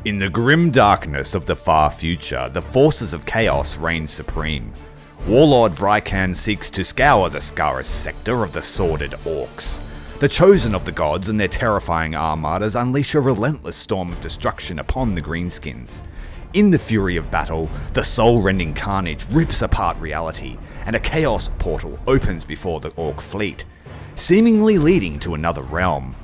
In the grim darkness of the far future, the forces of chaos reign supreme. Warlord Vrykan seeks to scour the Scarus sector of the sordid Orks. The chosen of the gods and their terrifying armadas unleash a relentless storm of destruction upon the greenskins. In the fury of battle, the soul-rending carnage rips apart reality, and a chaos portal opens before the Ork fleet, seemingly leading to another realm.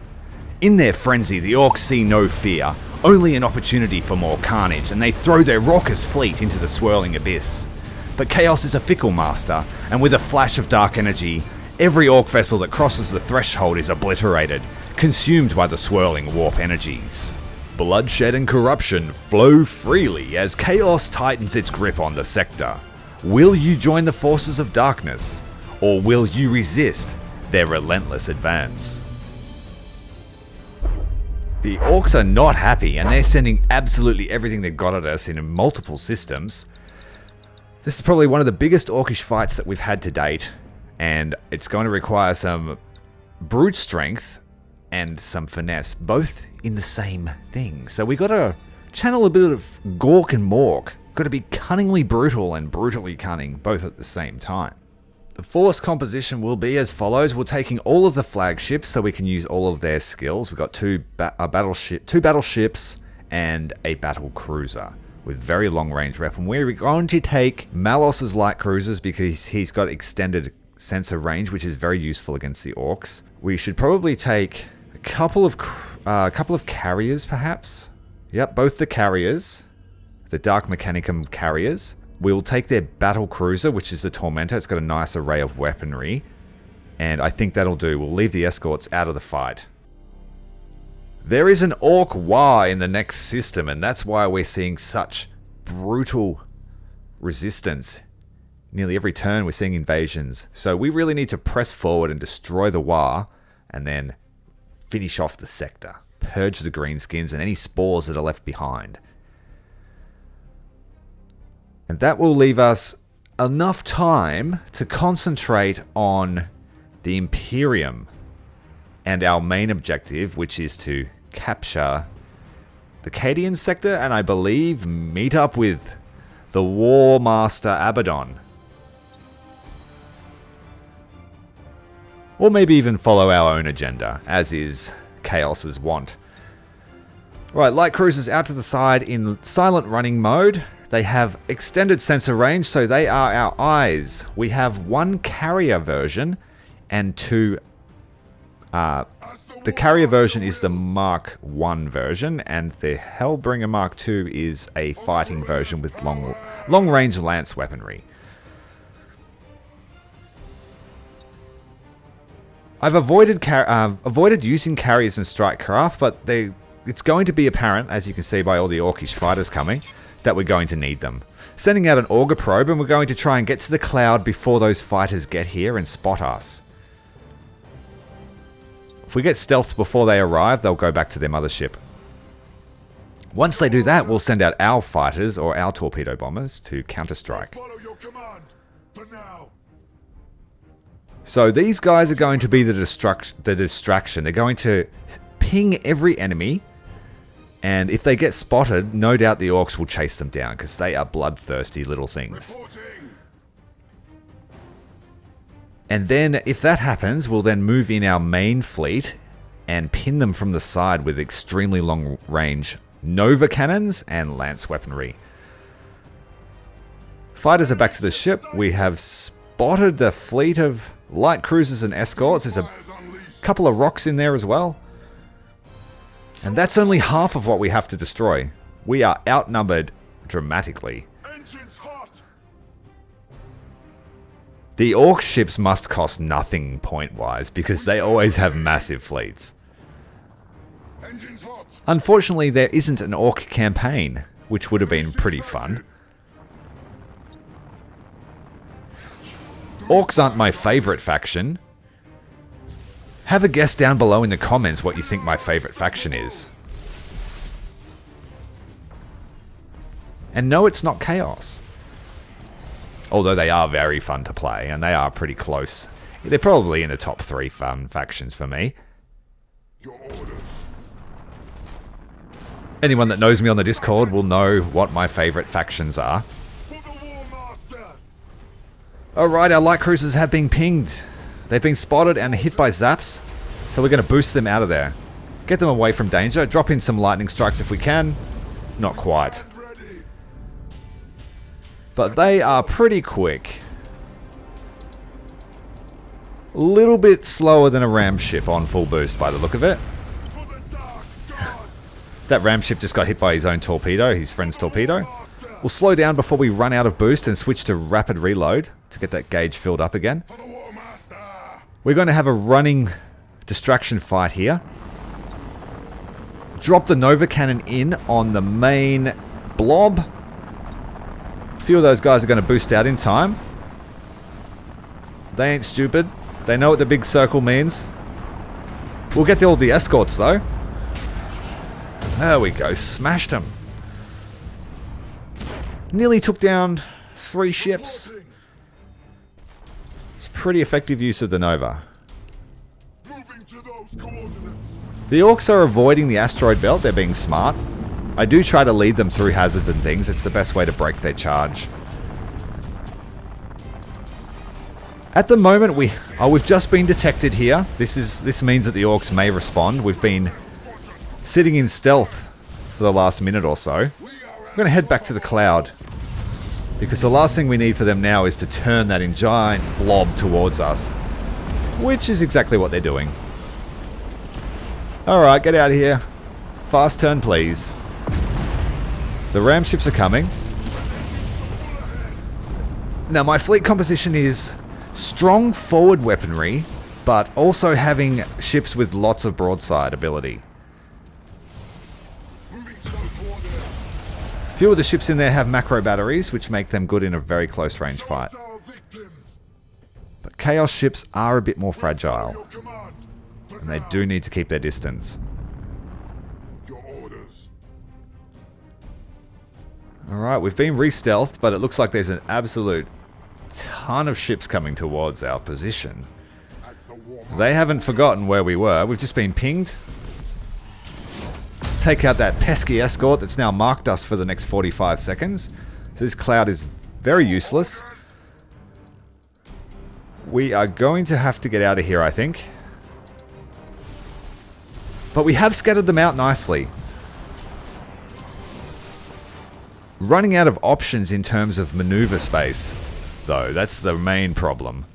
In their frenzy, the Orks see no fear, only an opportunity for more carnage, and they throw their raucous fleet into the swirling abyss. But chaos is a fickle master, and with a flash of dark energy, every Ork vessel that crosses the threshold is obliterated, consumed by the swirling warp energies. Bloodshed and corruption flow freely as chaos tightens its grip on the sector. Will you join the forces of darkness, or will you resist their relentless advance? The Orks are not happy, and they're sending absolutely everything they've got at us in multiple systems. This is probably one of the biggest Orkish fights that we've had to date, and it's going to require some brute strength and some finesse, both in the same thing. So we got to channel a bit of Gork and Mork. Got to be cunningly brutal and brutally cunning, both at the same time. The force composition will be as follows. We're taking all of the flagships so we can use all of their skills. We've got two battleships and a battle cruiser with very long range weapon. We're going to take Malos's light cruisers because he's got extended sensor range, which is very useful against the Orks. We should probably take a couple of carriers, perhaps. Yep, both the carriers, the Dark Mechanicum carriers. We'll take their battle cruiser, which is the Tormentor. It's got a nice array of weaponry, and I think that'll do. We'll leave the escorts out of the fight. There is an Ork Waaagh in the next system, and that's why we're seeing such brutal resistance. Nearly every turn we're seeing invasions. So we really need to press forward and destroy the Waaagh, and then finish off the sector. Purge the greenskins and any spores that are left behind. And that will leave us enough time to concentrate on the Imperium and our main objective, which is to capture the Cadian sector and I believe meet up with the War Master Abaddon. Or maybe even follow our own agenda, as is Chaos's want. Right, light cruisers out to the side in silent running mode. They have extended sensor range, so they are our eyes. We have one carrier version and two... the carrier version is the Mark 1 version, and the Hellbringer Mark 2 is a fighting version with long-range lance weaponry. I've avoided using carriers in Strikecraft, but it's going to be apparent, as you can see by all the Orkish fighters coming, that we're going to need them. Sending out an auger probe, and we're going to try and get to the cloud before those fighters get here and spot us. If we get stealthed before they arrive, they'll go back to their mothership. Once they do that, we'll send out our fighters or our torpedo bombers to counter-strike. So these guys are going to be the distraction. They're going to ping every enemy, and if they get spotted, no doubt the Orks will chase them down because they are bloodthirsty little things. And then, if that happens, we'll then move in our main fleet and pin them from the side with extremely long range Nova cannons and lance weaponry. Fighters are back to the ship. We have spotted the fleet of light cruisers and escorts. There's a couple of rocks in there as well. And that's only half of what we have to destroy. We are outnumbered dramatically. The Orc ships must cost nothing point-wise because they always have massive fleets. Unfortunately, there isn't an Orc campaign, which would have been pretty fun. Orcs aren't my favourite faction. Have a guess down below in the comments what you think my favourite faction is. And no, it's not Chaos. Although they are very fun to play, and they are pretty close. They're probably in the top 3 fun factions for me. Your orders. Anyone that knows me on the Discord will know what my favourite factions are. Alright, our light cruisers have been pinged. They've been spotted and hit by zaps, so we're going to boost them out of there. Get them away from danger, drop in some lightning strikes if we can. Not quite. But they are pretty quick. A little bit slower than a ram ship on full boost by the look of it. That ram ship just got hit by his own torpedo, his friend's torpedo. We'll slow down before we run out of boost and switch to rapid reload to get that gauge filled up again. We're going to have a running distraction fight here. Drop the Nova Cannon in on the main blob. A few of those guys are going to boost out in time. They ain't stupid. They know what the big circle means. We'll get all the escorts though. There we go, smashed them. Nearly took down 3 ships. It's pretty effective use of the Nova. The Orks are avoiding the asteroid belt, they're being smart. I do try to lead them through hazards and things, it's the best way to break their charge. At the moment we've just been detected here. This means that the Orks may respond. We've been sitting in stealth for the last minute or so. I'm going to head back to the cloud, because the last thing we need for them now is to turn that giant blob towards us, which is exactly what they're doing. Alright, get out of here. Fast turn, please. The ram ships are coming. Now, my fleet composition is strong forward weaponry, but also having ships with lots of broadside ability. A few of the ships in there have macro batteries, which make them good in a very close range fight. But Chaos ships are a bit more fragile, and they do need to keep their distance. Alright, we've been re-stealthed, but it looks like there's an absolute ton of ships coming towards our position. They haven't forgotten where we were. We've just been pinged. Take out that pesky escort that's now marked us for the next 45 seconds. So this cloud is very useless. We are going to have to get out of here, I think. But we have scattered them out nicely. Running out of options in terms of maneuver space, though, that's the main problem.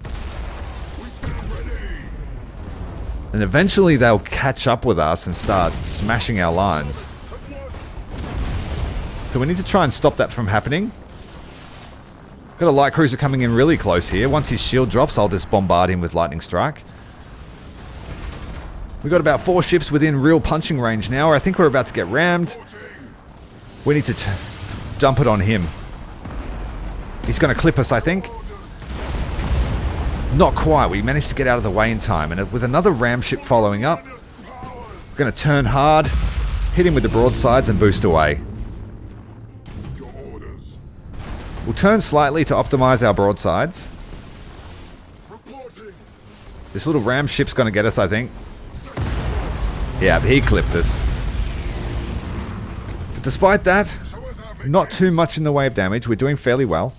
And eventually they'll catch up with us and start smashing our lines. So we need to try and stop that from happening. Got a light cruiser coming in really close here. Once his shield drops, I'll just bombard him with lightning strike. We've got about 4 ships within real punching range now. I think we're about to get rammed. We need to dump it on him. He's going to clip us, I think. Not quite. We managed to get out of the way in time, and with another ram ship following up, we're going to turn hard, hit him with the broadsides and boost away. We'll turn slightly to optimize our broadsides. This little ram ship's going to get us, I think. Yeah, he clipped us. But despite that, not too much in the way of damage. We're doing fairly well.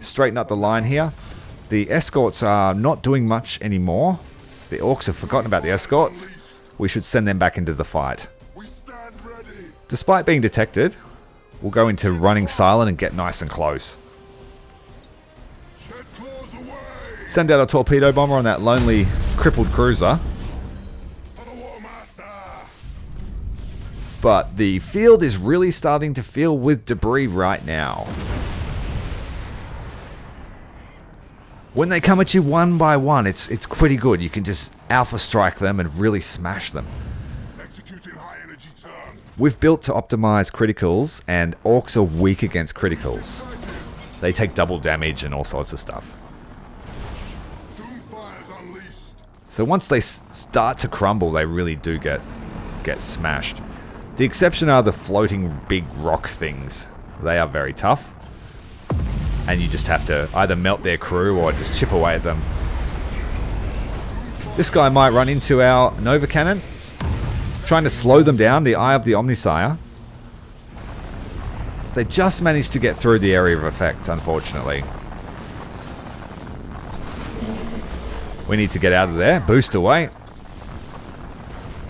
Straighten up the line here. The escorts are not doing much anymore. The Orks have forgotten about the escorts. We should send them back into the fight. Despite being detected, we'll go into running silent and get nice and close. Send out a torpedo bomber on that lonely, crippled cruiser. But the field is really starting to fill with debris right now. When they come at you one by one, it's pretty good. You can just alpha strike them and really smash them. We've built to optimize criticals, and Orks are weak against criticals. They take double damage and all sorts of stuff. So once they start to crumble, they really do get smashed. The exception are the floating big rock things. They are very tough. And you just have to either melt their crew or just chip away at them. This guy might run into our Nova Cannon. trying to slow them down, the Eye of the Omnisire. They just managed to get through the area of effect, unfortunately. We need to get out of there. Boost away.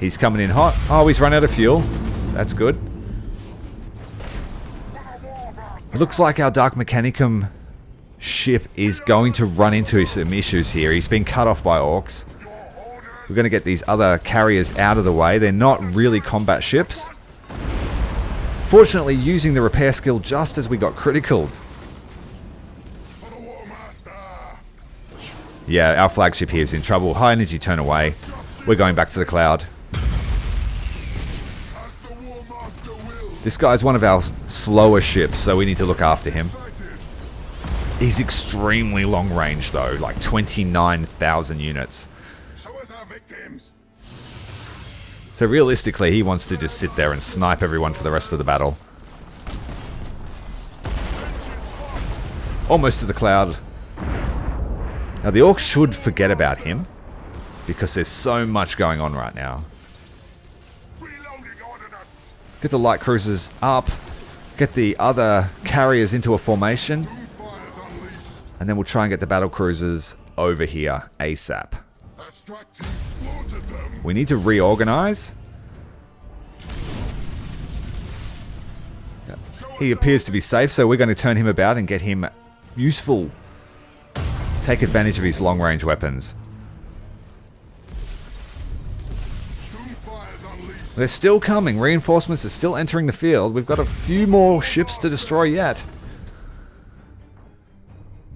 He's coming in hot. Oh, he's run out of fuel. That's good. Looks like our Dark Mechanicum ship is going to run into some issues here. He's been cut off by Orks. We're going to get these other carriers out of the way. They're not really combat ships. Fortunately, using the repair skill just as we got criticaled. Yeah, our flagship here is in trouble. High energy, turn away. We're going back to the cloud. This guy's one of our slower ships, so we need to look after him. He's extremely long range though, like 29,000 units. So realistically, he wants to just sit there and snipe everyone for the rest of the battle. Almost to the cloud. Now the Orcs should forget about him, because there's so much going on right now. Get the light cruisers up, get the other carriers into a formation, and then we'll try and get the battle cruisers over here ASAP. We need to reorganize. He appears to be safe, so we're going to turn him about and get him useful. Take advantage of his long-range weapons. They're still coming. Reinforcements are still entering the field. We've got a few more ships to destroy yet.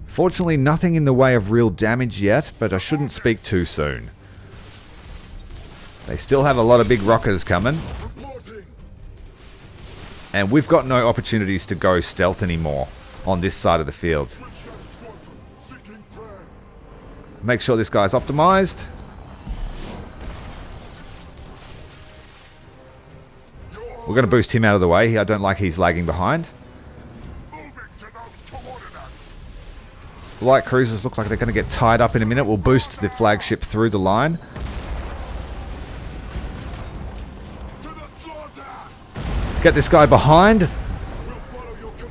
Fortunately, nothing in the way of real damage yet, but I shouldn't speak too soon. They still have a lot of big rockers coming. And we've got no opportunities to go stealth anymore on this side of the field. Make sure this guy's optimized. We're going to boost him out of the way. I don't like he's lagging behind. Light cruisers look like they're going to get tied up in a minute. We'll boost the flagship through the line. Get this guy behind,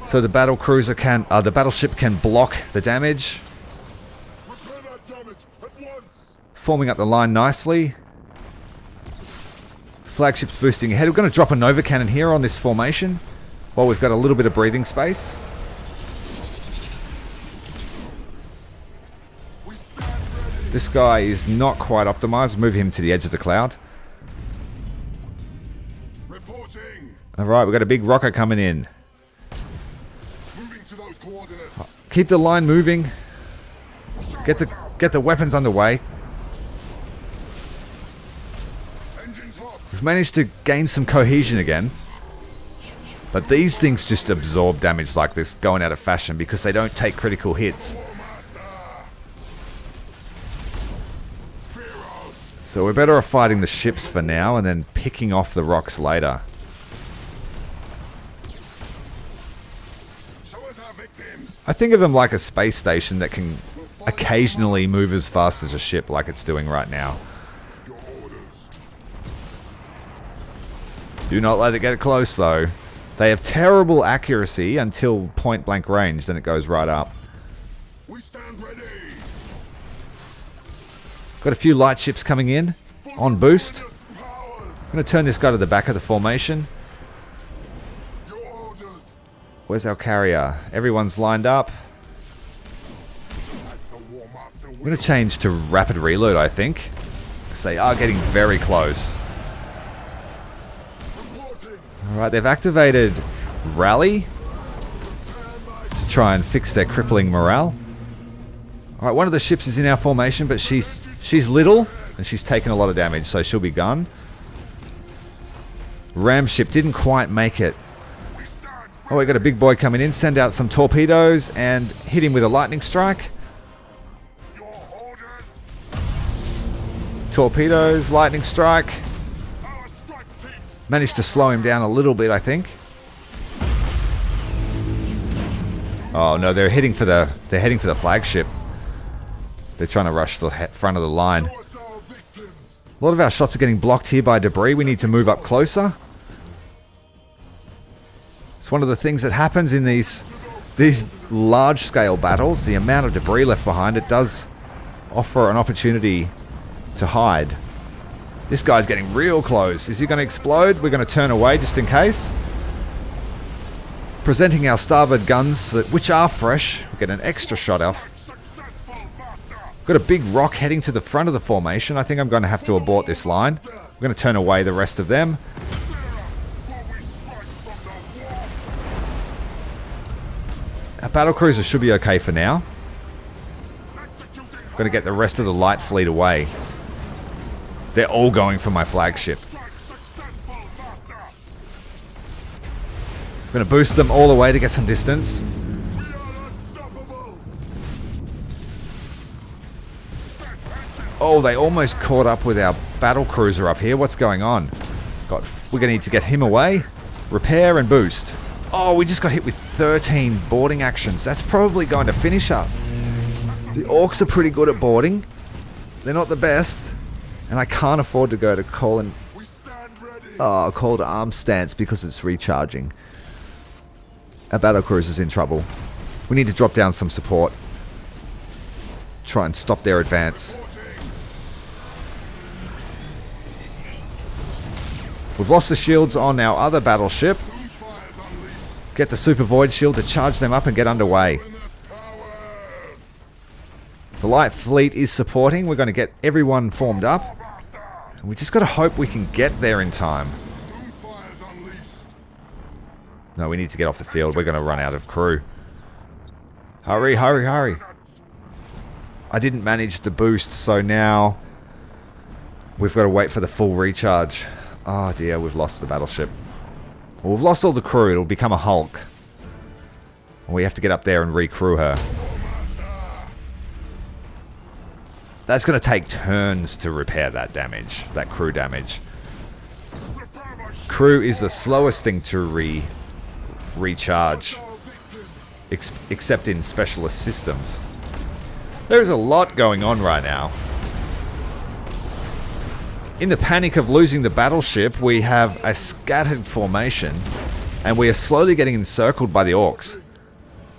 so the battle cruiser can, the battleship can block the damage. Forming up the line nicely. Flagship's boosting ahead. We're going to drop a Nova Cannon here on this formation while we've got a little bit of breathing space. This guy is not quite optimized. Move him to the edge of the cloud. Alright, we've got a big rocket coming in. Keep the line moving. Get the weapons underway. We've managed to gain some cohesion again. But these things just absorb damage like this, going out of fashion, because they don't take critical hits. So we're better off fighting the ships for now and then picking off the rocks later. I think of them like a space station that can occasionally move as fast as a ship like it's doing right now. Do not let it get close though. They have terrible accuracy until point blank range, then it goes right up. We stand ready. Got a few light ships coming in on boost. I'm going to turn this guy to the back of the formation. Where's our carrier? Everyone's lined up. I'm going to change to rapid reload, I think, because they are getting very close. Alright, they've activated Rally to try and fix their crippling morale. Alright, one of the ships is in our formation, but she's little and she's taken a lot of damage, so she'll be gone. Ram ship didn't quite make it. Oh, we got a big boy coming in. Send out some torpedoes and hit him with a lightning strike. Torpedoes, lightning strike. Managed to slow him down a little bit, I think. Oh no, they're heading for the flagship. They're trying to rush the front of the line. A lot of our shots are getting blocked here by debris. We need to move up closer. It's one of the things that happens in these large-scale battles. The amount of debris left behind, it does offer an opportunity to hide. This guy's getting real close. Is he going to explode? We're going to turn away just in case. Presenting our starboard guns, which are fresh. We get an extra shot off. Got a big rock heading to the front of the formation. I think I'm going to have to abort this line. I'm going to turn away the rest of them. Our battlecruiser should be okay for now. I'm going to get the rest of the light fleet away. They're all going for my flagship. I'm going to boost them all away to get some distance. Oh, they almost caught up with our battlecruiser up here. What's going on? We're going to need to get him away. Repair and boost. Oh, we just got hit with 13 boarding actions. That's probably going to finish us. The Orks are pretty good at boarding. They're not the best. And I can't afford to go to call to arm stance because it's recharging. Our battlecruiser's in trouble. We need to drop down some support. Try and stop their advance. We've lost the shields on our other battleship. Get the super void shield to charge them up and get underway. The light fleet is supporting. We're going to get everyone formed up. And we just got to hope we can get there in time. No, we need to get off the field. We're going to run out of crew. Hurry, hurry, hurry. I didn't manage to boost, so now we've got to wait for the full recharge. Oh dear, we've lost the battleship. Well, we've lost all the crew. It'll become a hulk. We have to get up there and recrew her. That's going to take turns to repair that damage, that crew damage. Crew is the slowest thing to recharge, except in specialist systems. There's a lot going on right now. In the panic of losing the battleship, we have a scattered formation, and we are slowly getting encircled by the Orks.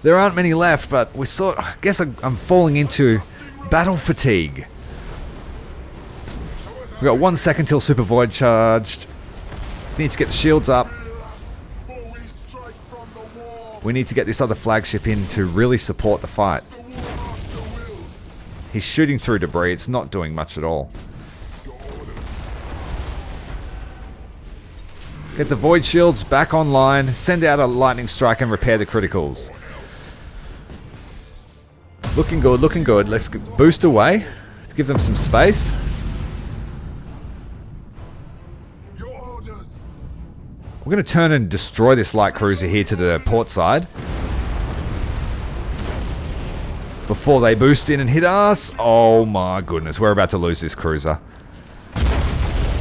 There aren't many left, but I guess I'm falling into battle fatigue. We've got 1 second till super void charged. Need to get the shields up. We need to get this other flagship in to really support the fight. He's shooting through debris. It's not doing much at all. Get the void shields back online. Send out a lightning strike and repair the criticals. Looking good, looking good. Let's boost away to give them some space. We're going to turn and destroy this light cruiser here to the port side. Before they boost in and hit us. Oh my goodness, we're about to lose this cruiser.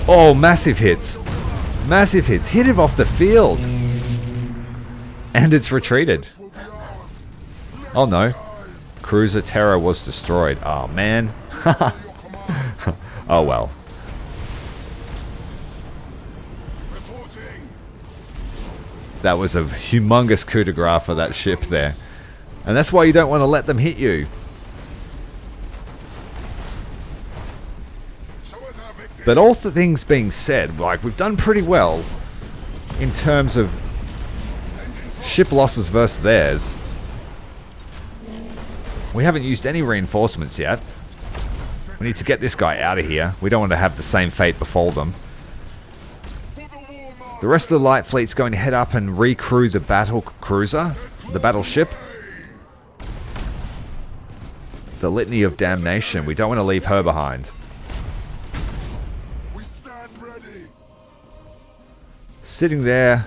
Oh, massive hits. Massive hits. Hit him off the field. And it's retreated. Oh no. Cruiser Terror was destroyed. Oh man. Oh well. That was a humongous coup de grace for that ship there. And that's why you don't want to let them hit you. But all the things being said, like, we've done pretty well in terms of ship losses versus theirs. We haven't used any reinforcements yet. We need to get this guy out of here. We don't want to have the same fate befall them. The rest of the light fleet's going to head up and recrew the battle cruiser, the battleship. The Litany of Damnation. We don't want to leave her behind. Sitting there,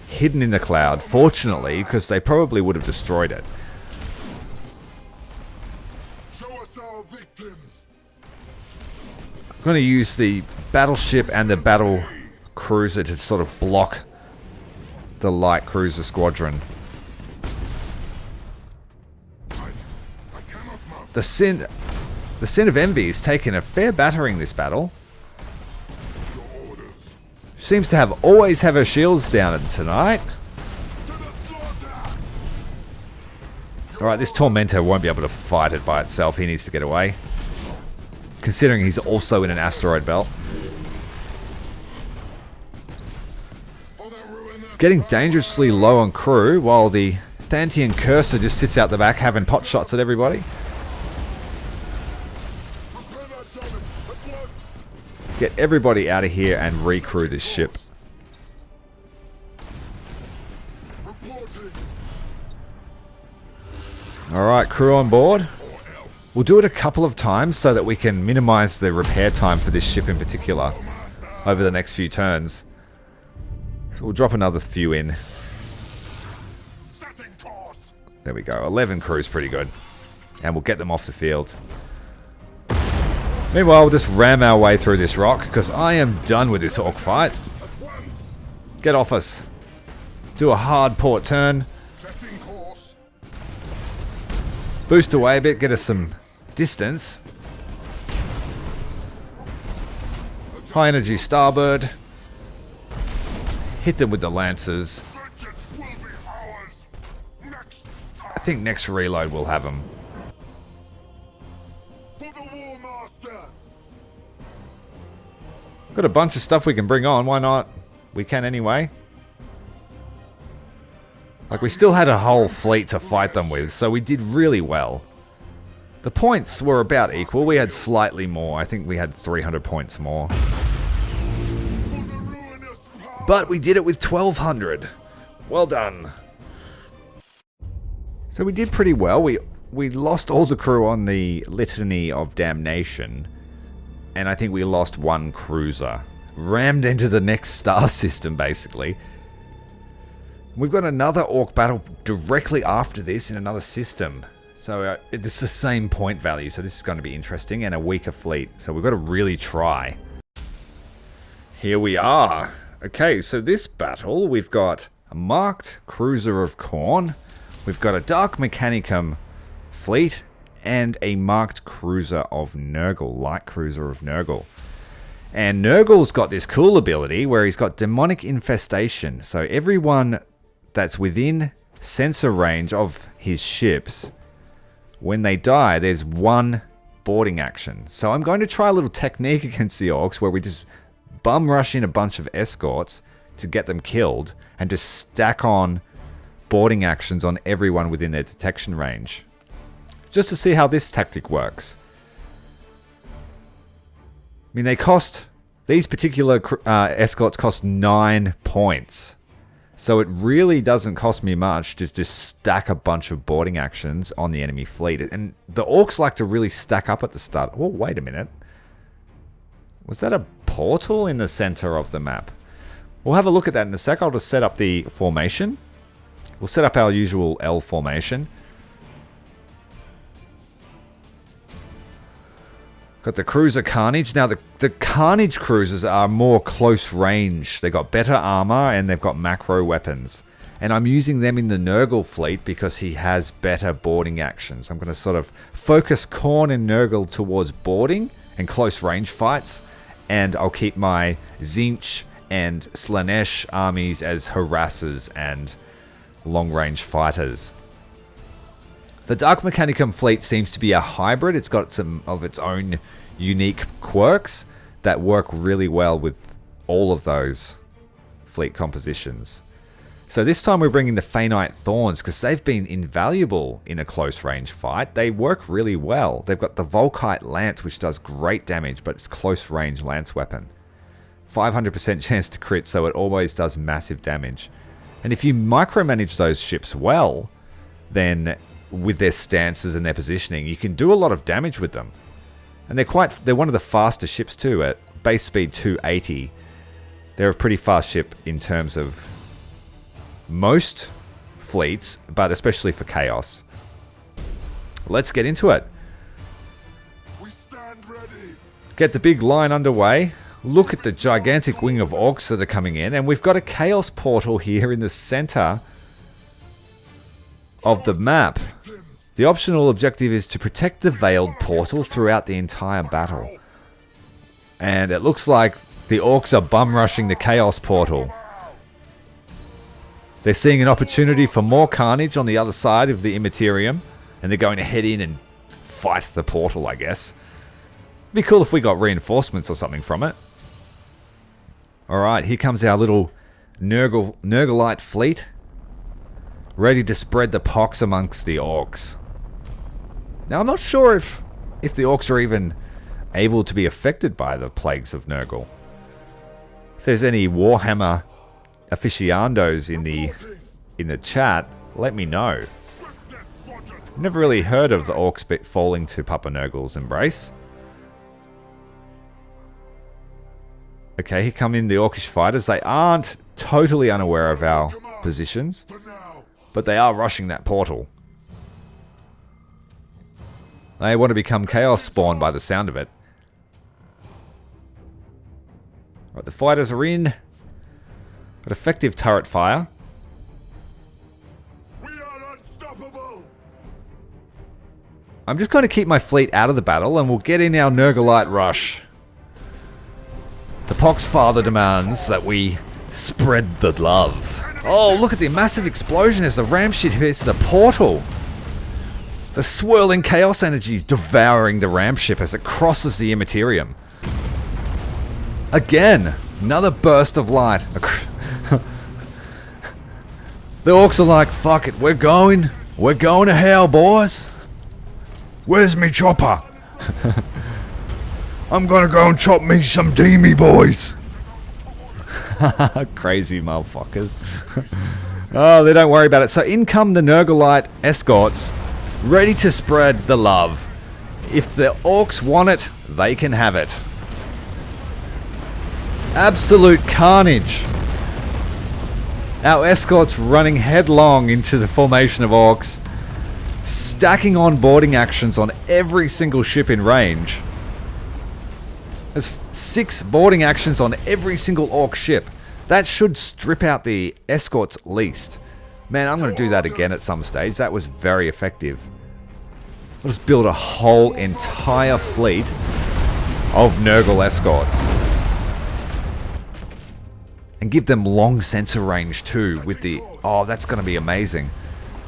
hidden in the cloud, fortunately, because they probably would have destroyed it. Show us our victims. I'm going to use the battleship and the battle cruiser to sort of block the light cruiser squadron. The Sin of Envy has taken a fair battering this battle. seems to always have her shields down tonight. Alright, this Tormentor won't be able to fight it by itself. He needs to get away. Considering he's also in an asteroid belt. Getting dangerously low on crew while the Thantian Cursor just sits out the back having pot shots at everybody. Get everybody out of here and recrew this ship. Alright, crew on board. We'll do it a couple of times so that we can minimize the repair time for this ship in particular over the next few turns. So we'll drop another few in. There we go. 11 crew's pretty good. And we'll get them off the field. Meanwhile, we'll just ram our way through this rock, because I am done with this Ork fight. Get off us. Do a hard port turn. Boost away a bit, get us some distance. High energy starboard. Hit them with the lancers. I think next reload we'll have them. Got a bunch of stuff we can bring on, why not? We can anyway. Like, we still had a whole fleet to fight them with, so we did really well. The points were about equal, we had slightly more. I think we had 300 points more. But we did it with 1200. Well done. So we did pretty well. We lost all the crew on the Litany of Damnation. And I think we lost one cruiser. Rammed into the next star system, basically. We've got another Ork battle directly after this in another system. So it's the same point value, so this is going to be interesting, and a weaker fleet. So we've got to really try. Here we are. Okay, so this battle, we've got a marked Cruiser of Khorne. We've got a Dark Mechanicum fleet, and a marked Cruiser of Nurgle, Light Cruiser of Nurgle. And Nurgle's got this cool ability where he's got Demonic Infestation. So everyone that's within sensor range of his ships, when they die, there's one boarding action. So I'm going to try a little technique against the Orks where we just bum rush in a bunch of escorts to get them killed and just stack on boarding actions on everyone within their detection range. Just to see how this tactic works. I mean, these particular escorts cost 9 points. So it really doesn't cost me much to just stack a bunch of boarding actions on the enemy fleet. And the Orks like to really stack up at the start. Oh, wait a minute. Was that a portal in the center of the map? We'll have a look at that in a sec. I'll just set up the formation. We'll set up our usual L formation. Got the Cruiser Carnage. Now, the Carnage cruisers are more close range. They've got better armor and they've got macro weapons. And I'm using them in the Nurgle fleet because he has better boarding actions. I'm going to sort of focus Khorne and Nurgle towards boarding and close range fights. And I'll keep my Tzeentch and Slaanesh armies as harassers and long-range fighters. The Dark Mechanicum fleet seems to be a hybrid. It's got some of its own unique quirks that work really well with all of those fleet compositions. So this time we're bringing the Phaenite Thorns because they've been invaluable in a close range fight. They work really well. They've got the Volkite Lance, which does great damage, but it's close range lance weapon. 500% chance to crit, so it always does massive damage. And if you micromanage those ships well, then with their stances and their positioning, you can do a lot of damage with them. And they're one of the faster ships too. At base speed 280, they're a pretty fast ship in terms of most fleets, but especially for Chaos. Let's get into it. We stand ready. Get the big line underway. Look at the gigantic wing of Orks that are coming in, and we've got a Chaos portal here in the center of the map. The optional objective is to protect the Veiled Portal throughout the entire battle. And it looks like The Orks are bum rushing the Chaos Portal. They're seeing an opportunity for more carnage on the other side of the Immaterium, and they're going to head in and fight the portal, I guess. It'd be cool if we got reinforcements or something from it. Alright, here comes our little Nurglite fleet, ready to spread the pox amongst the Orks. Now, I'm not sure if the Orks are even able to be affected by the plagues of Nurgle. If there's any Warhammer aficionados in the chat, let me know. Never really heard of the Orks falling to Papa Nurgle's embrace. Okay, here come in the Orkish fighters. They aren't totally unaware of our positions, but they are rushing that portal. They want to become Chaos Spawn by the sound of it. Right, the fighters are in. Got effective turret fire. We are unstoppable. I'm just going to keep my fleet out of the battle and we'll get in our Nurglite rush. The Poxfather demands that we spread the love. Oh, look at the massive explosion as the ram ship hits the portal. The swirling chaos energy is devouring the ram ship as it crosses the Immaterium. Again, another burst of light. The Orks are like, fuck it, we're going to hell, boys. Where's me chopper? I'm gonna go and chop me some Deemy boys. Crazy motherfuckers. Oh, they don't worry about it. So in come the Nurglite escorts, ready to spread the love. If the Orks want it, they can have it. Absolute carnage. Our escorts running headlong into the formation of Orks, stacking on boarding actions on every single ship in range. There's 6 boarding actions on every single Ork ship. That should strip out the escorts at least. Man, I'm going to do that again at some stage. That was very effective. I'll just build a whole entire fleet of Nurgle escorts. And give them long sensor range too with the... Oh, that's going to be amazing.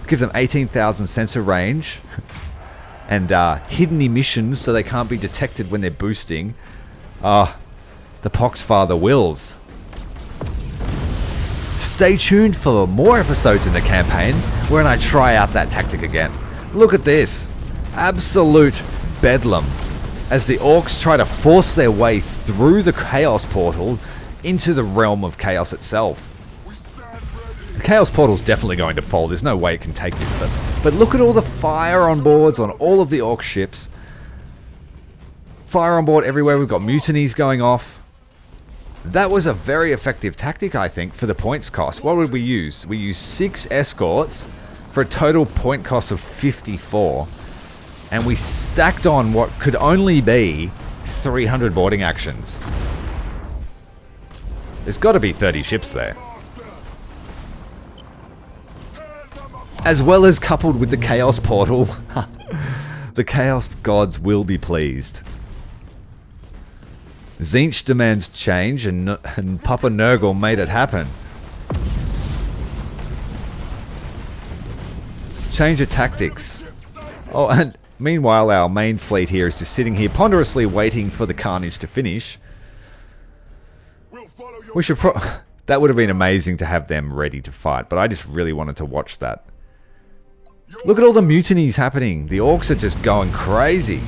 Give them 18,000 sensor range. And hidden emissions so they can't be detected when they're boosting. The Poxfather wills. Stay tuned for more episodes in the campaign when I try out that tactic again. Look at this. Absolute bedlam. As the Orks try to force their way through the Chaos Portal into the realm of Chaos itself. The Chaos Portal's definitely going to fall. There's no way it can take this. But look at all the fire on boards on all of the Ork ships. Fire on board everywhere. We've got mutinies going off. That was a very effective tactic, I think, for the points cost. What would we use? We used 6 escorts for a total point cost of 54. And we stacked on what could only be 300 boarding actions. There's got to be 30 ships there. As well as coupled with the Chaos Portal. The Chaos Gods will be pleased. Tzeentch demands change and Papa Nurgle made it happen. Change of tactics. Oh, and meanwhile our main fleet here is just sitting here ponderously waiting for the carnage to finish. We should that would have been amazing to have them ready to fight, but I just really wanted to watch that. Look at all the mutinies happening. The Orks are just going crazy.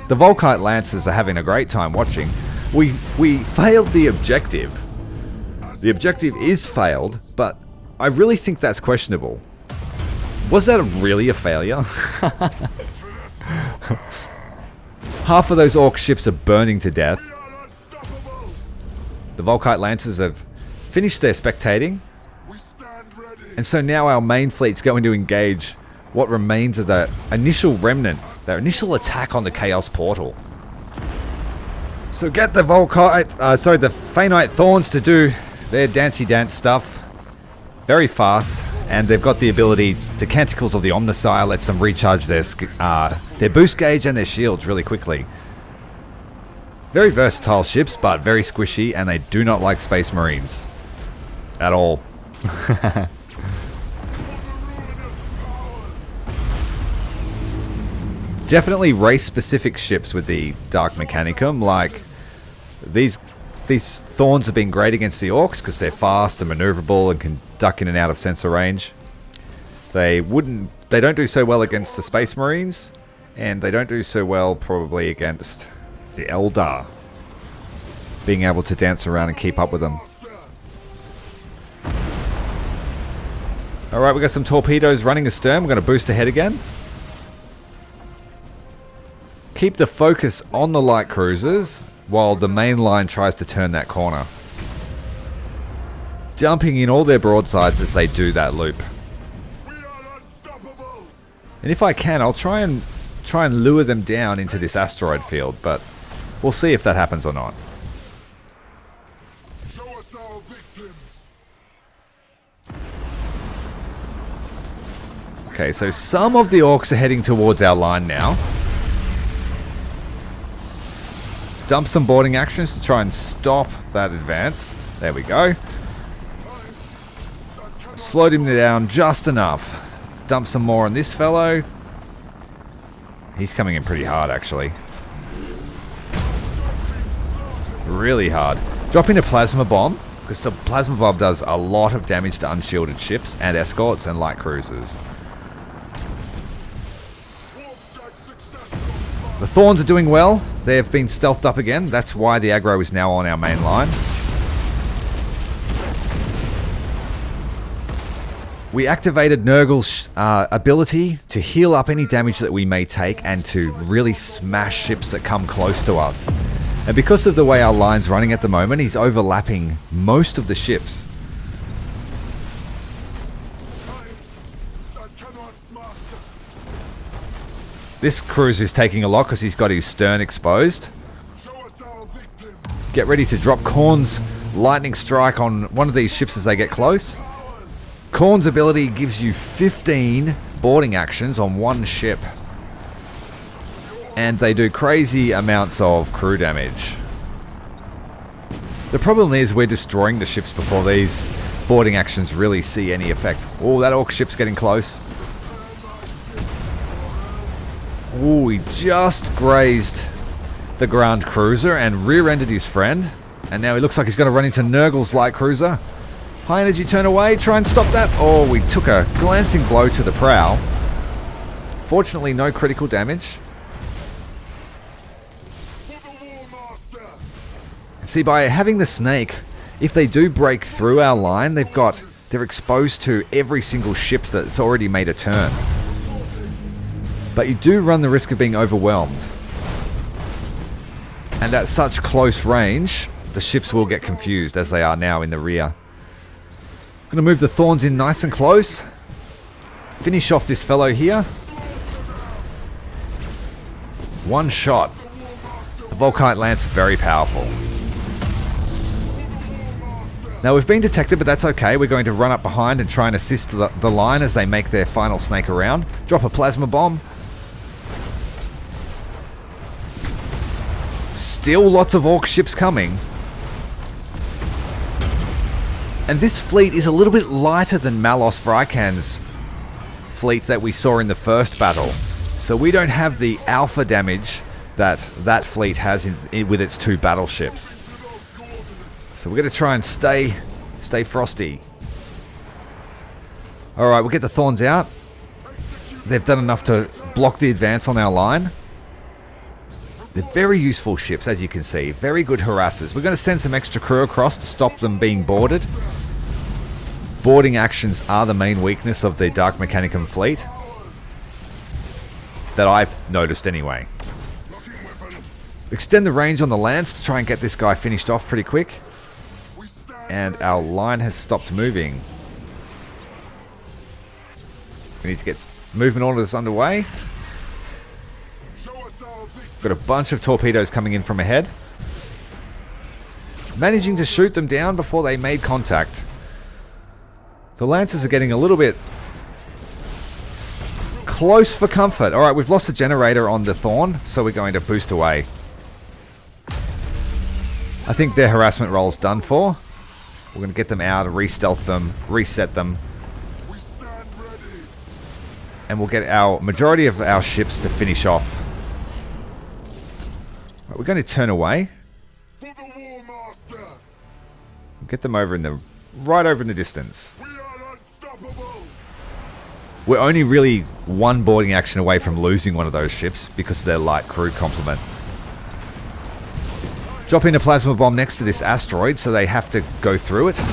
The Volkite Lancers are having a great time watching. We failed the objective. The objective is failed, but I really think that's questionable. Was that really a failure? Half of those Orc ships are burning to death. The Volkite Lancers have finished their spectating. And so now our main fleet's going to engage what remains of the initial remnant, their initial attack on the Chaos Portal. So get the the Phainite Thorns to do their dancey dance stuff very fast, and they've got the ability to Canticles of the Omnissiah lets them recharge their boost gauge and their shields really quickly. Very versatile ships, but very squishy, and they do not like Space Marines. At all. Definitely race-specific ships with the Dark Mechanicum, like these Thorns have been great against the Orks because they're fast and maneuverable and can duck in and out of sensor range. They don't do so well against the Space Marines, and they don't do so well probably against the Eldar, being able to dance around and keep up with them. Alright, we got some torpedoes running astern. We're going to boost ahead again. Keep the focus on the light cruisers while the main line tries to turn that corner. Dumping in all their broadsides as they do that loop. And if I can, I'll try and lure them down into this asteroid field, but we'll see if that happens or not. Show us our victims. Okay, so some of the Orks are heading towards our line now. Dump some boarding actions to try and stop that advance. There we go. Slowed him down just enough. Dump some more on this fellow. He's coming in pretty hard, actually. Really hard. Drop in a plasma bomb, because the plasma bomb does a lot of damage to unshielded ships and escorts and light cruisers. The Thorns are doing well. They have been stealthed up again. That's why the aggro is now on our main line. We activated Nurgle's ability to heal up any damage that we may take and to really smash ships that come close to us. And because of the way our line's running at the moment, he's overlapping most of the ships. This cruiser is taking a lot because he's got his stern exposed. Get ready to drop Khorne's lightning strike on one of these ships as they get close. Khorne's ability gives you 15 boarding actions on one ship. And they do crazy amounts of crew damage. The problem is we're destroying the ships before these boarding actions really see any effect. Oh, that Orc ship's getting close. Oh, he just grazed the ground cruiser and rear-ended his friend. And now he looks like he's going to run into Nurgle's light cruiser. High energy turn away, try and stop that. Oh, we took a glancing blow to the prow. Fortunately, no critical damage. And see, by having the snake, if they do break through our line, they're exposed to every single ship that's already made a turn. But you do run the risk of being overwhelmed. And at such close range, the ships will get confused as they are now in the rear. I'm going to move the Thorns in nice and close. Finish off this fellow here. One shot. The Volkite Lance, very powerful. Now we've been detected, but that's okay. We're going to run up behind and try and assist the line as they make their final snake around. Drop a plasma bomb. Still lots of Orc ships coming. And this fleet is a little bit lighter than Malos Vrykan's fleet that we saw in the first battle. So we don't have the alpha damage that fleet has with its two battleships. So we're going to try and stay frosty. Alright, we'll get the Thorns out. They've done enough to block the advance on our line. They're very useful ships, as you can see. Very good harassers. We're going to send some extra crew across to stop them being boarded. Boarding actions are the main weakness of the Dark Mechanicum fleet. That I've noticed anyway. Extend the range on the Lance to try and get this guy finished off pretty quick. And our line has stopped moving. We need to get movement orders underway. Got a bunch of torpedoes coming in from ahead. Managing to shoot them down before they made contact. The Lancers are getting a little bit close for comfort. Alright, we've lost the generator on the Thorn, so we're going to boost away. I think their harassment roll's done for. We're going to get them out, re-stealth them, reset them. We stand ready. And we'll get our majority of our ships to finish off. Right, we're going to turn away. For the War Master. Get them over in the... right over in the distance. We are unstoppable. We're only really one boarding action away from losing one of those ships because of their light crew complement. Drop in a plasma bomb next to this asteroid so they have to go through it. Show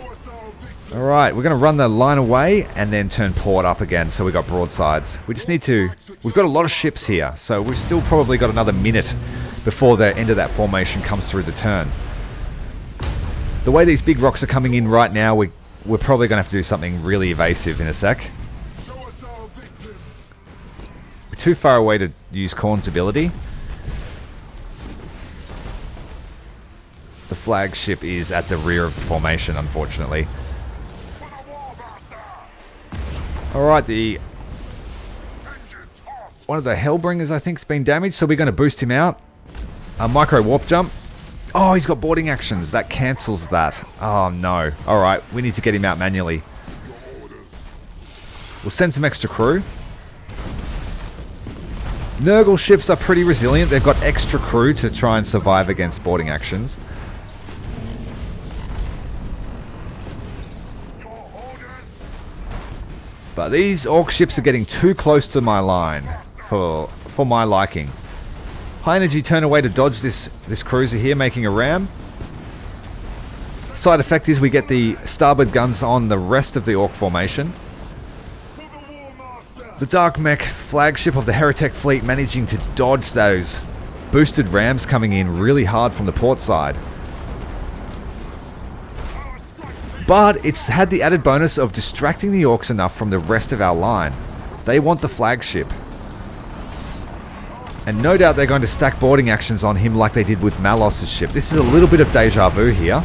us our victory. Alright, we're going to run the line away and then turn port up again so we got broadsides. We just need to... we've got a lot of ships here, so we've still probably got another minute before the end of that formation comes through the turn. The way these big rocks are coming in right now, we're probably going to have to do something really evasive in a sec. Show us our victims. We're too far away to use Khorne's ability. The flagship is at the rear of the formation, unfortunately. For the War Master. Alright, the Engines hot. one of the Hellbringers, I think, has been damaged, so we're going to boost him out. A micro warp jump. Oh, he's got boarding actions. That cancels that. Oh, no. Alright, we need to get him out manually. We'll send some extra crew. Nurgle ships are pretty resilient. They've got extra crew to try and survive against boarding actions. Your orders. But these Orc ships are getting too close to my line for my liking. High energy turn away to dodge this cruiser here, making a ram. Side effect is we get the starboard guns on the rest of the Orc formation. For the War Master. The Dark Mech flagship of the Heretic fleet managing to dodge those boosted rams coming in really hard from the port side. Our strike team. But it's had the added bonus of distracting the Orcs enough from the rest of our line. They want the flagship. And no doubt they're going to stack boarding actions on him like they did with Malos' ship. This is a little bit of deja vu here.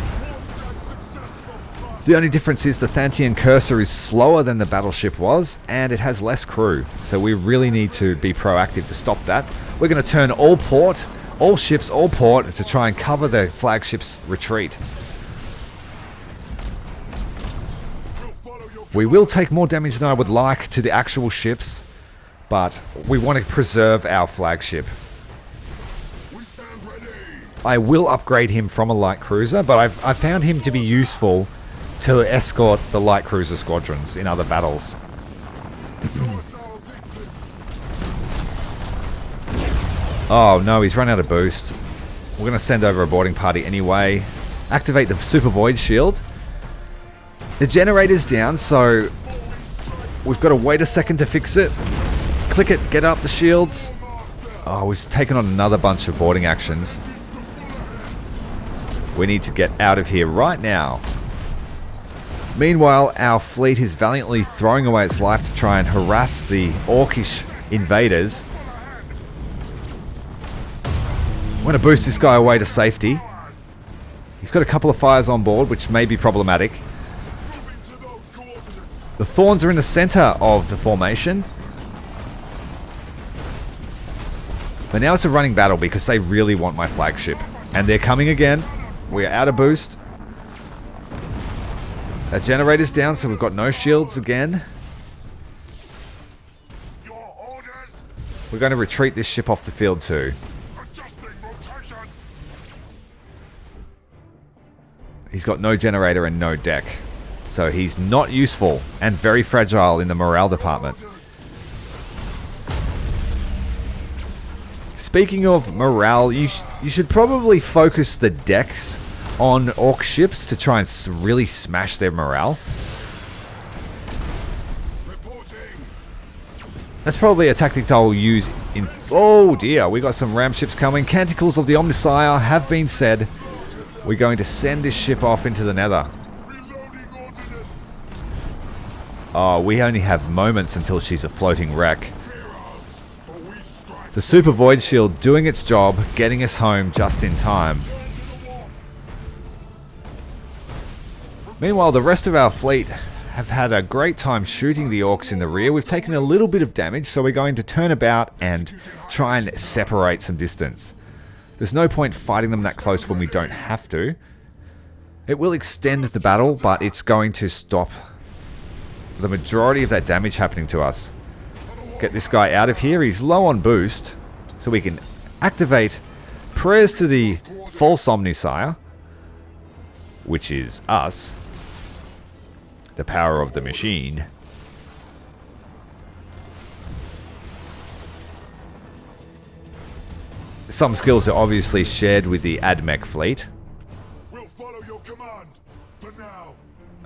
The only difference is the Thantian Cursor is slower than the battleship was, and it has less crew. So we really need to be proactive to stop that. We're going to turn all port, all ships, all port, to try and cover the flagship's retreat. We'll follow your We will take more damage than I would like to the actual ships, but we want to preserve our flagship. We stand ready. I will upgrade him from a light cruiser, but I've found him to be useful to escort the light cruiser squadrons in other battles. Show us our victims. Oh no, he's run out of boost. We're going to send over a boarding party anyway. Activate the super void shield. The generator's down, so we've got to wait a second to fix it. Click it, get up the shields. Oh, we've taken on another bunch of boarding actions. We need to get out of here right now. Meanwhile, our fleet is valiantly throwing away its life to try and harass the Orkish invaders. I'm going to boost this guy away to safety. He's got a couple of fires on board, which may be problematic. Moving to those coordinates. The Thorns are in the center of the formation. But now it's a running battle because they really want my flagship. And they're coming again. We're out of boost. Our generator's down, so we've got no shields again. Your orders. We're going to retreat this ship off the field too. Adjusting rotation. He's got no generator and no deck. So he's not useful and very fragile in the morale department. Speaking of morale, you should probably focus the decks on Orc ships to try and really smash their morale. Reporting. That's probably a tactic I'll use in... Oh dear, we got some ram ships coming. Canticles of the Omnisire have been said. We're going to send this ship off into the nether. Reloading ordnance. Oh, we only have moments until she's a floating wreck. Heroes. For we strike. The Super Void Shield doing its job, getting us home just in time. Turn to the wall. Meanwhile, the rest of our fleet have had a great time shooting the Orcs in the rear. We've taken a little bit of damage, so we're going to turn about and try and separate some distance. There's no point fighting them that close when we don't have to. It will extend the battle, but it's going to stop the majority of that damage happening to us. Get this guy out of here. He's low on boost, so we can activate prayers to the false Omnisire, which is us. The power of the machine. Some skills are obviously shared with the AdMech fleet. We'll follow your command for now.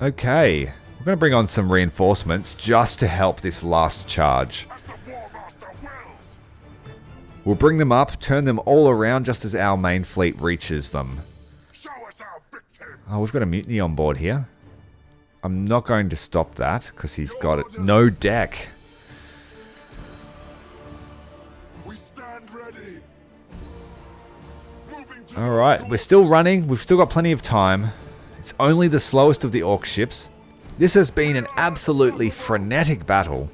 Okay, we're going to bring on some reinforcements just to help this last charge. As the War Master wills. We'll bring them up, turn them all around just as our main fleet reaches them. Show us our victim. Oh, we've got a mutiny on board here. I'm not going to stop that because he's got no deck. We stand ready. Moving to Alright, we're still running. We've still got plenty of time. It's only the slowest of the Orc ships. This has been an absolutely frenetic battle.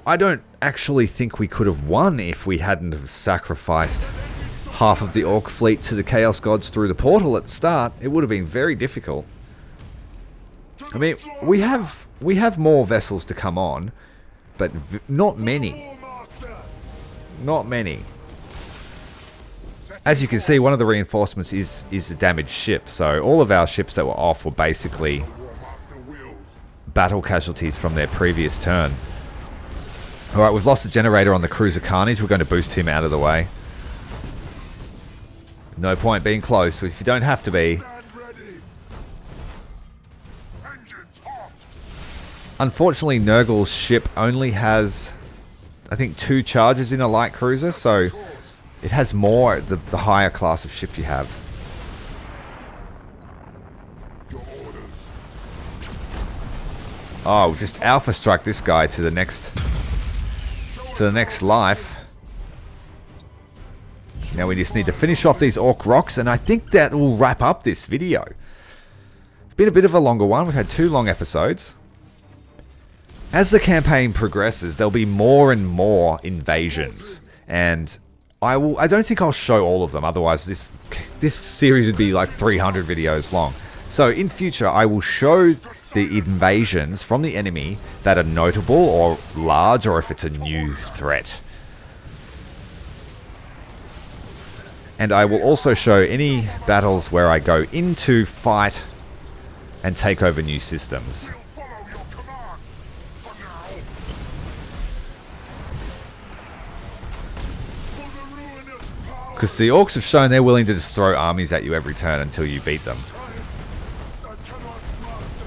I don't actually think we could have won if we hadn't have sacrificed half of the Orc fleet to the Chaos Gods through the portal at the start. It would have been very difficult. I mean, we have more vessels to come on, but not many. War Master. Not many. As you can see, one of the reinforcements is a damaged ship, so all of our ships that were off were basically War Master wills. battle casualties from their previous turn. Alright, we've lost the generator on the Cruiser Carnage. We're going to boost him out of the way. No point being close if you don't have to be. Stand ready. Engines hot. Unfortunately, Nurgle's ship only has, I think, 2 charges in a light cruiser, so it has more the higher class of ship you have. Your orders. Oh, just alpha strike this guy to the next life. Now we just need to finish off these Orc rocks, and I think that will wrap up this video. It's been a bit of a longer one. We've had 2 long episodes. As the campaign progresses, there'll be more and more invasions, and I don't think I'll show all of them. Otherwise, this series would be like 300 videos long. So in future, I will show the invasions from the enemy that are notable or large, or if it's a new threat. And I will also show any battles where I go into fight and take over new systems. We'll follow your command for now. For the ruinous power. Because the Orcs have shown they're willing to just throw armies at you every turn until you beat them. I cannot master.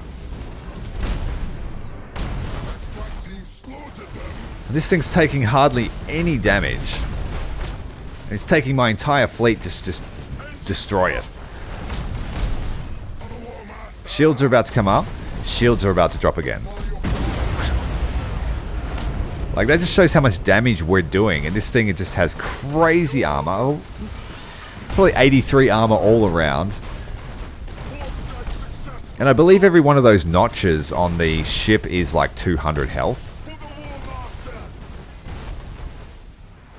My strike team slaughtered them. This thing's taking hardly any damage. And it's taking my entire fleet to just destroy it. For the War Master. Shields are about to come up. Shields are about to drop again. Like, that just shows how much damage we're doing. And this thing, it just has crazy armor. Probably 83 armor all around. Warp strike successful. And I believe every one of those notches on the ship is like 200 health. For the War Master.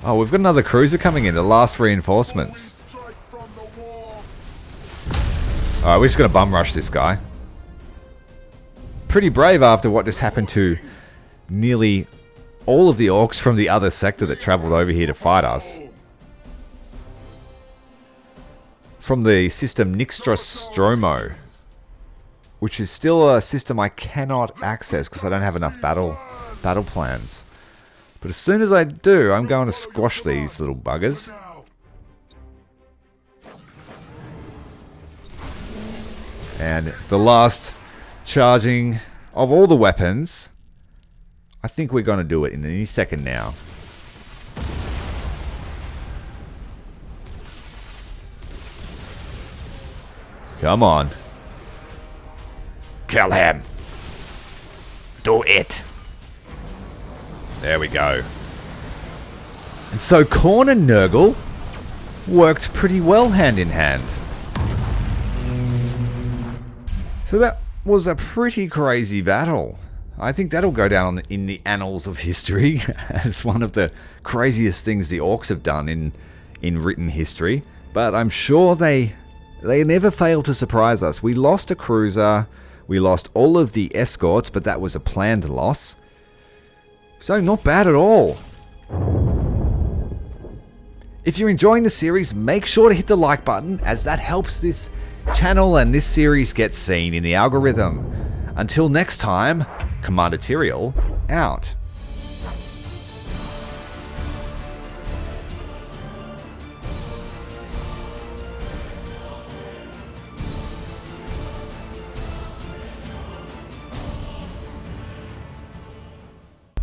Oh, we've got another cruiser coming in. The last reinforcements. Holy strike from the war. Alright, we're just going to bum rush this guy. Pretty brave after what just happened to nearly all of the Orcs from the other sector that travelled over here to fight us. From the system Nixtrostromo, which is still a system I cannot access because I don't have enough battle plans. But as soon as I do, I'm going to squash these little buggers. Now. And the last charging of all the weapons, I think we're going to do it in any second now. Come on. Kill him. Do it. There we go. And so Khorne and Nurgle worked pretty well hand in hand. So that was a pretty crazy battle. I think that'll go down in the annals of history as one of the craziest things the Orks have done in written history. But I'm sure they never fail to surprise us. We lost a cruiser, we lost all of the escorts, but that was a planned loss. So not bad at all. If you're enjoying the series, make sure to hit the like button, as that helps this channel and this series get seen in the algorithm. Until next time, Commander Tyrael out.